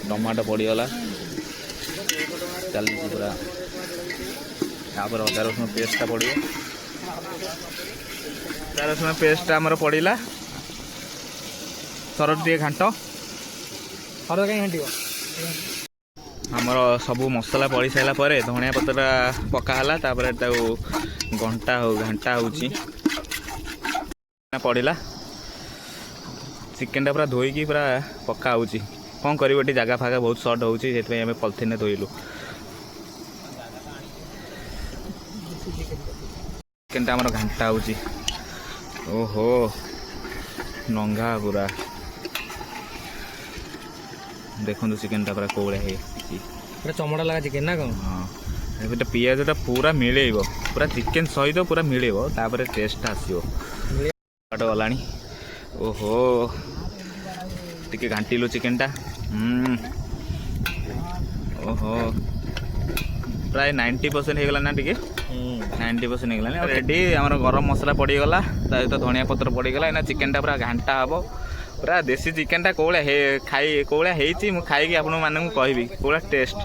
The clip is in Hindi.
टमाटो पड़गला चली पूरा तापर अदा रसुण पेस्टा पड़ो अदा रसुण पेस्टा आमर पड़ा सरट टे घाट हर कहीं घाट आमर सब मसला पड़ सारा पर धनिया पत्ता पकाला घंटा घाटा हो पड़ा चिकेन पूरा धोईकी पूरा पका हो कौन कर जगह फागा बहुत सर्ट हो पॉलिथिन धोइलु चिकेन आमर घंटा हो ओहो नंगा पूरा देखो चिकेन पूरा कौड़ा चमड़ा लगा चिकेन ना कौन हाँ पियाजटा पूरा मिले पूरा चिकेन सहित पूरा मिले तापर टेस्ट आसो गला ओहो टिके घाटिलु चिकेनटा ओहो प्राय 90% हो गला ना टिके 90% हो गला रेडी आमर गरम मसला पड़गला सहित धनिया पत्र पड़गला एना चिकेनटा पूरा घाटा हम पूरा देसी चिकेनटा कौड़ा खाई कौड़ा मुझे खाई आपण मानक कहबी कौड़ा टेस्ट